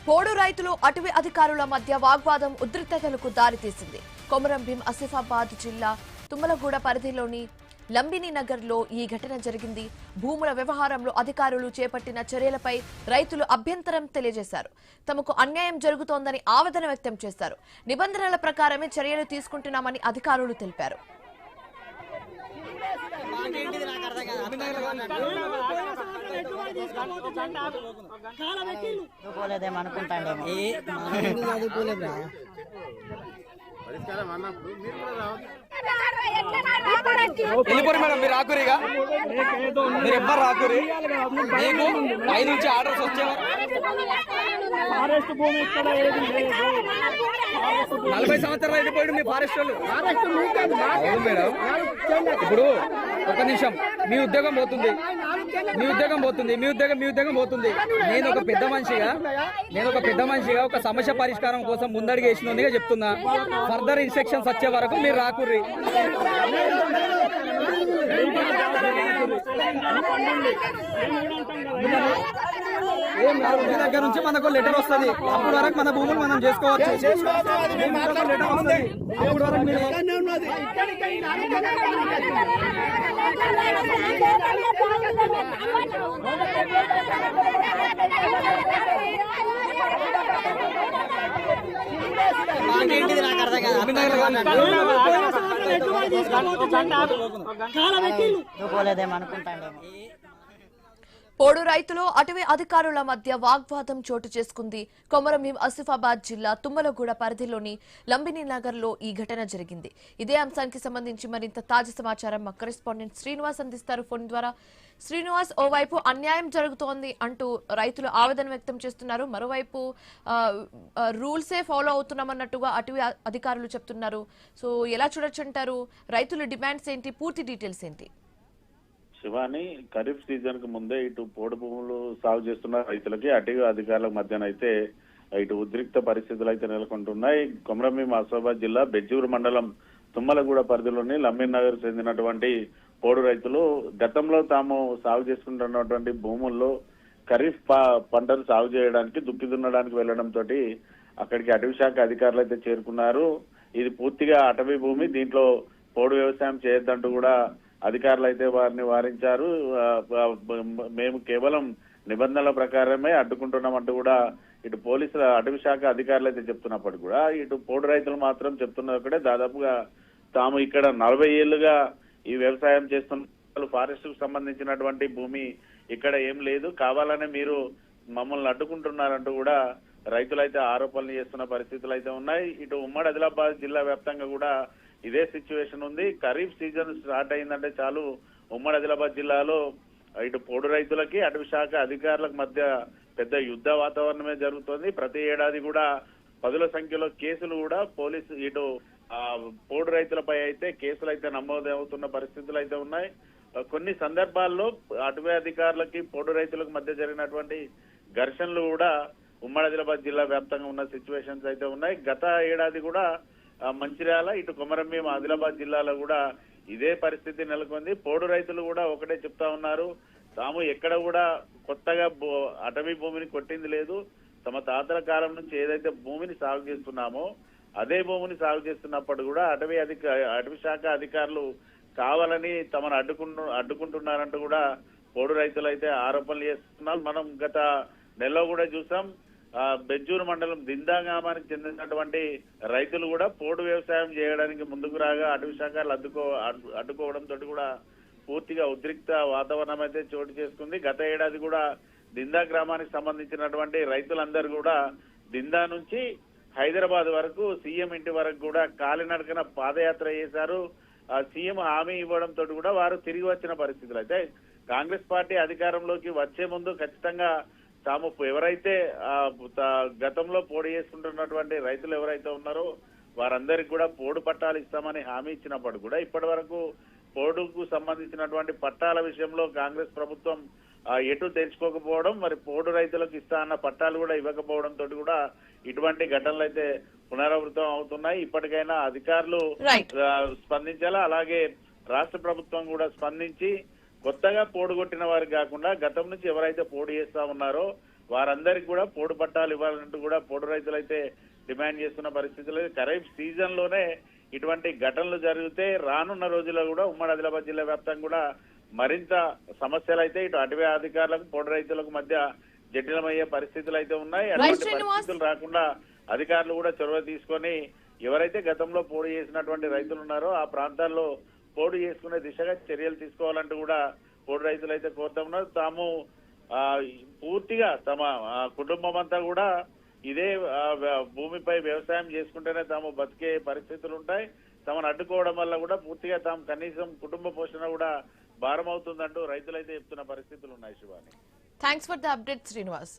పోడు రైతులు అటవీ అధికారుల మధ్య వాగ్వాదం ఉద్రిక్తతలకు దారితీసింది. కొమరం భీం ఆసిఫాబాద్ జిల్లా తుమ్మలగూడ పరిధిలోని లంబిని నగర్లో ఈ ఘటన జరిగింది. భూముల వ్యవహారంలో అధికారులు చేపట్టిన చర్యలపై రైతులు అభ్యంతరం తెలియజేశారు. తమకు అన్యాయం జరుగుతోందని ఆవేదన వ్యక్తం చేశారు. నిబంధనల ప్రకారమే చర్యలు తీసుకుంటున్నామని అధికారులు తెలిపారు. వెళ్ళిపోరు మేడం, మీరు రాకురిగా, మీరు ఎవ్వరు రాకురి. మీకు 5 నుంచి ఆర్డర్స్ వచ్చేవా? 40 సంవత్సరాలు వెళ్ళిపోయాడు మీ ఫారెస్ట్ వాళ్ళు. అవును మేడం, ఇప్పుడు ఒక నిమిషం, మీ ఉద్యోగం పోతుంది, మీ ఉద్యోగం పోతుంది, మీ ఉద్యోగం పోతుంది. నేను ఒక పెద్ద మనిషిగా ఒక సమస్య పరిష్కారం కోసం ముందడుగు వేసినోనిగా చెప్తున్నా. ఫర్దర్ ఇన్స్ట్రక్షన్స్ వచ్చే వరకు మీరు రాకుర్రి. మీ దగ్గర నుంచి మనకు లెటర్ వస్తుంది, అప్పుడు వరకు మన భూములు మనం చేసుకోవచ్చు. లెటర్ వస్తుంది, అప్పుడు వరకు పోడు రైతులు అటవీ అధికారుల మధ్య వాగ్వాదం చోటు చేసుకుంది. కొమరం భీం ఆసిఫాబాద్ జిల్లా తుమ్మలగూడ పరిధిలోని లంబిని నగర్ లో ఈ ఘటన జరిగింది. ఇదే అంశానికి సంబంధించి మరింత తాజా సమాచారం మా కరెస్పాండెంట్ శ్రీనివాస్ అందిస్తారు ఫోన్ ద్వారా. శ్రీనివాస్, ఓవైపు అన్యాయం జరుగుతోంది అంటూ రైతులు ఆవేదన వ్యక్తం చేస్తున్నారు, మరోవైపు రూల్సే ఫాలో అవుతున్నామన్నట్టుగా అటవీ అధికారులు చెప్తున్నారు. సో ఎలా చూడొచ్చు అంటారు? రైతుల డిమాండ్స్ ఏంటి? పూర్తి డీటెయిల్స్ ఏంటి? శివాని, ఖరీఫ్ సీజన్ కు ముందే ఇటు పోడు భూములు సాగు చేస్తున్న రైతులకి అటవీ అధికారుల మధ్యనైతే ఇటు ఉద్రిక్త పరిస్థితులు అయితే నెలకొంటున్నాయి. కొమరం భీం ఆసిఫాబాద్ జిల్లా బెజ్జూరు మండలం తుమ్మలగూడ పరిధిలోని లంబిన్ నగర్ చెందినటువంటి పోడు రైతులు గతంలో తాము సాగు చేసుకుంటున్నటువంటి భూముల్లో ఖరీఫ్ పంటలు సాగు చేయడానికి దుక్కి దున్నడానికి వెళ్లడంతో అక్కడికి అటవీ శాఖ అధికారులు అయితే చేరుకున్నారు. ఇది పూర్తిగా అటవీ భూమి, దీంట్లో పోడు వ్యవసాయం చేయొద్దంటూ కూడా అధికారులు అయితే వారిని వారించారు. మేము కేవలం నిబంధనల ప్రకారమే అడ్డుకుంటున్నామంటూ కూడా ఇటు పోలీసుల అటవీ శాఖ అధికారులు అయితే చెప్తున్నప్పటికీ కూడా ఇటు పోడు రైతులు మాత్రం చెప్తున్నారు ఒకటే, దాదాపుగా తాము ఇక్కడ 40 ఏళ్లుగా ఈ వ్యవసాయం చేస్తున్న ఫారెస్ట్ కు సంబంధించినటువంటి భూమి ఇక్కడ ఏం లేదు, కావాలనే మీరు మమ్మల్ని అడ్డుకుంటున్నారంటూ కూడా రైతులైతే ఆరోపణలు చేస్తున్న పరిస్థితులు అయితే ఉన్నాయి. ఇటు ఉమ్మడి ఆదిలాబాద్ జిల్లా వ్యాప్తంగా కూడా ఇదే సిచ్యువేషన్ ఉంది. ఖరీఫ్ సీజన్ స్టార్ట్ అయిందంటే చాలు ఉమ్మడి ఆదిలాబాద్ జిల్లాలో ఇటు పోడు రైతులకి అటవీ శాఖ అధికారులకు మధ్య పెద్ద యుద్ధ వాతావరణమే జరుగుతోంది. ప్రతి ఏడాది కూడా పదుల సంఖ్యలో కేసులు కూడా పోలీసు ఇటు పోడు రైతులపై అయితే కేసులు అయితే నమోదవుతున్న పరిస్థితులు అయితే ఉన్నాయి. కొన్ని సందర్భాల్లో అటవీ అధికారులకి పోడు రైతులకు మధ్య జరిగినటువంటి ఘర్షణలు కూడా ఉమ్మడి ఆదిలాబాద్ జిల్లా వ్యాప్తంగా ఉన్న సిచ్యువేషన్స్ అయితే ఉన్నాయి. గత ఏడాది కూడా మంచిర్యాల, ఇటు కొమరం భీం ఆదిలాబాద్ జిల్లాలో కూడా ఇదే పరిస్థితి నెలకొంది. పోడు రైతులు కూడా ఒకటే చెప్తా ఉన్నారు, తాము ఎక్కడ కూడా కొత్తగా అటవీ భూమిని కొట్టింది లేదు, తమ తాతల కాలం నుంచి ఏదైతే భూమిని సాగు చేస్తున్నామో అదే భూమిని సాగు చేస్తున్నప్పుడు కూడా అటవీ శాఖ అధికారులు కావాలని తమను అడ్డుకుంటున్నారంటూ కూడా పోడు రైతులు అయితే ఆరోపణలు చేస్తున్నారు. మనం గత నెలలో కూడా చూసాం, బెజ్జూరు మండలం దిందా గ్రామానికి చెందినటువంటి రైతులు కూడా పోడు వ్యవసాయం చేయడానికి ముందుకు రాగా అటవీ శాఖలు అడ్డుకోవడంతో కూడా పూర్తిగా ఉద్రిక్త వాతావరణం అయితే చోటు చేసుకుంది. గత ఏడాది కూడా దిందా గ్రామానికి సంబంధించినటువంటి రైతులందరూ కూడా దిందా నుంచి హైదరాబాద్ వరకు సీఎం ఇంటి వరకు కూడా కాలినడకన పాదయాత్ర చేశారు. సీఎం హామీ ఇవ్వడంతో కూడా వారు తిరిగి వచ్చిన పరిస్థితులు అయితే కాంగ్రెస్ పార్టీ అధికారంలోకి వచ్చే ముందు ఖచ్చితంగా తాము ఎవరైతే గతంలో పోడు చేసుకుంటున్నటువంటి రైతులు ఎవరైతే ఉన్నారో వారందరికీ కూడా పోడు పట్టాలు ఇస్తామని హామీ ఇచ్చినప్పుడు కూడా ఇప్పటి వరకు పోడుకు సంబంధించినటువంటి పట్టాల విషయంలో కాంగ్రెస్ ప్రభుత్వం ఎటు తెచ్చుకోకపోవడం, మరి పోడు రైతులకు ఇస్తా అన్న పట్టాలు కూడా ఇవ్వకపోవడంతో కూడా ఇటువంటి ఘటనలు అయితే పునరావృతం అవుతున్నాయి. ఇప్పటికైనా అధికారులు స్పందించాలా, అలాగే రాష్ట్ర ప్రభుత్వం కూడా స్పందించి కొత్తగా పోడుగొట్టిన వారికి కాకుండా గతం నుంచి ఎవరైతే పోడు చేస్తా ఉన్నారో వారందరికీ కూడా పోడు పట్టాలు ఇవ్వాలంటూ కూడా పోడు రైతులు అయితే డిమాండ్ చేస్తున్న పరిస్థితులు. ఖరీఫ్ సీజన్ లోనే ఇటువంటి ఘటనలు జరిగితే రానున్న రోజుల్లో కూడా ఉమ్మడి ఆదిలాబాద్ జిల్లా వ్యాప్తంగా కూడా మరింత సమస్యలు అయితే ఇటు అటవీ అధికారులకు పోడు రైతులకు మధ్య జటిలమయ్యే పరిస్థితులు అయితే ఉన్నాయి. అటువంటి పరిస్థితులు రాకుండా అధికారులు కూడా చొరవ తీసుకొని ఎవరైతే గతంలో పోడు చేసినటువంటి రైతులు ఉన్నారో ఆ ప్రాంతాల్లో పోడు చేసుకునే దిశగా చర్యలు తీసుకోవాలంటూ కూడా పోడు రైతులు అయితే కోరుతా ఉన్నారు. తాము పూర్తిగా తమ కుటుంబం అంతా కూడా ఇదే భూమిపై వ్యవసాయం చేసుకుంటేనే తాము బతికే పరిస్థితులు ఉంటాయి. తమను అడ్డుకోవడం వల్ల కూడా పూర్తిగా తాము కనీసం కుటుంబ పోషణ కూడా భారం అవుతుందంటూ రైతులైతే చెప్తున్న పరిస్థితులు ఉన్నాయి. Shivani, thanks for the update Srinivas.